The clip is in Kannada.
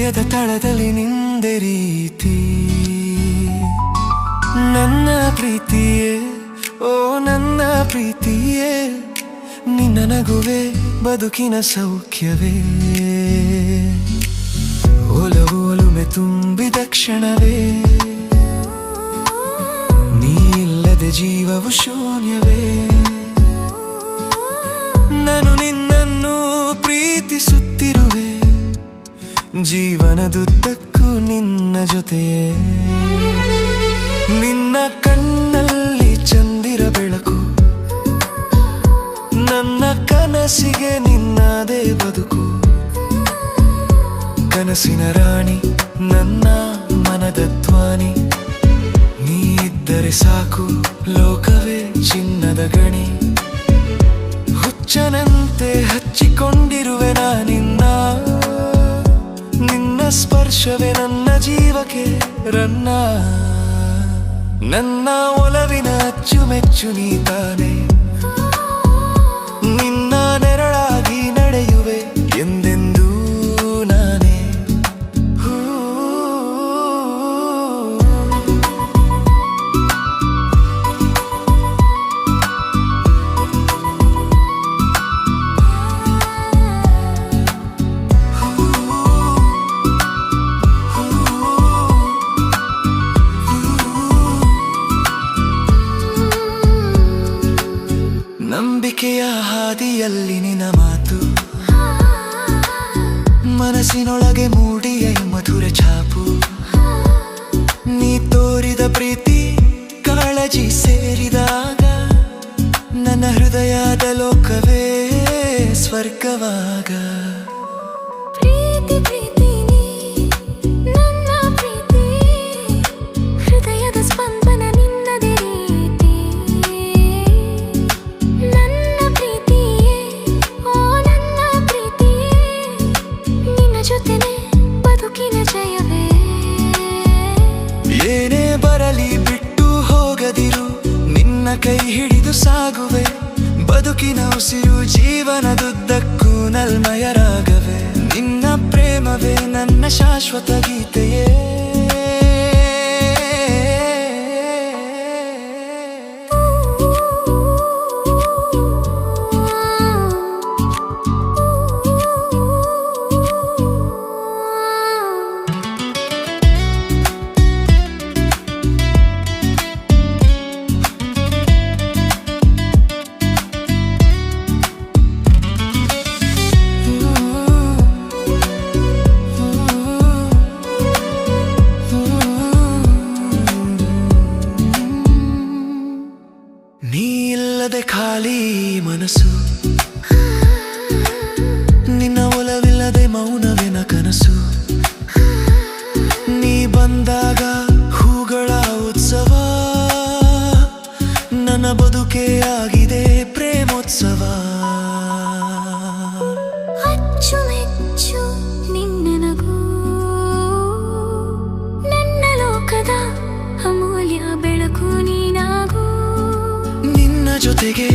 ಹೃದಯದ ತಳದಲ್ಲಿ ನಿಂದೆ ರೀತಿ. ನನ್ನ ಪ್ರೀತಿಯೇ, ಓ ನನ್ನ ಪ್ರೀತಿಯೇ, ನಿನ್ನ ನಗುವೆ ಬದುಕಿನ ಸೌಖ್ಯವೇ. ಒಲವು ಒಲುಮೆ ತುಂಬಿದ ಕ್ಷಣವೇ, ನೀ ಇಲ್ಲದೆ ಜೀವವು ಶೂನ್ಯವೇ. ನಾನು ನಿನ್ನನ್ನು ಪ್ರೀತಿಸುತ್ತಿರುವೆ, ಜೀವನದುದ್ದಕ್ಕೂ ನಿನ್ನ ಜೊತೆಯೇ. ನಿನ್ನ ಕಣ್ಣಲ್ಲಿ ಚಂದಿರ ಬೆಳಕು, ನನ್ನ ಕನಸಿಗೆ ನಿನ್ನದೇ ಬದುಕು. ಕನಸಿನ ರಾಣಿ, ನನ್ನ ಮನದ ಧ್ವನಿ, ನೀ ಇದ್ದರೆ ಸಾಕು ಲೋಕವೇ ಚಿನ್ನದ ಗಣಿ. ಹುಚ್ಚನಂತೆ ಹಚ್ಚಿಕೊಂಡಿರುವೆ ನಾನಿನ್ನ, ನಿನ್ನ ಸ್ಪರ್ಶವೇ ನನ್ನ ಜೀವಕ್ಕೆ ರನ್ನ. ನನ್ನ ಒಲವಿನ ಅಚ್ಚುಮೆಚ್ಚು ನೀ ತಾನೆ, ನಿನ್ನ ನೆರಳಾಗಿ ನಡೆಯುವೆ ಎಂದೆಂದೂ ನಾನೇ. ನಂಬಿಕೆಯ ಹಾದಿಯಲ್ಲಿ ನಿನ್ನ ಮಾತು, ಮನಸ್ಸಿನೊಳಗೆ ಮೂಡಿಯ ಮಧುರ ಛಾಪು. ನೀ ತೋರಿದ ಪ್ರೀತಿ ಕಾಳಜಿ ಸೇರಿದಾಗ, ನನ್ನ ಹೃದಯದ ಲೋಕವೇ ಸ್ವರ್ಗವಾಗ. ಏನೇ ಬರಲಿ ಬಿಟ್ಟು ಹೋಗದಿರು, ನಿನ್ನ ಕೈ ಹಿಡಿದು ಸಾಗುವೆ. ಬದುಕಿನ ಉಸಿರು ಜೀವನದುದ್ದಕ್ಕೂ ನಲ್ಮಯರಾಗವೆ. ನಿನ್ನ ಪ್ರೇಮವೇ ನನ್ನ ಶಾಶ್ವತ ಗೀತೆಯೇ. ನೀ ಇಲ್ಲದೆ ಖಾಲಿ ಮನಸ್ಸು, ನಿನ್ನ ಒಲವಿಲ್ಲದೆ ಮೌನವಿನ ಕನಸು. ನೀ ಬಂದಾಗ ಹೂಗಳ ಉತ್ಸವ, ನನ್ನ ಬದುಕೇ ಆಗಿದೆ ಪ್ರೇಮೋತ್ಸವ. ಅಚ್ಚುಮೆಚ್ಚು ನಿನ್ನ ನಗು, ನನ್ನ ಲೋಕದ ಅಮೂಲ್ಯ ಬೆಳಕು ನೀನಾಗು. ನಿನ್ನ ಜೊತೆಗೆ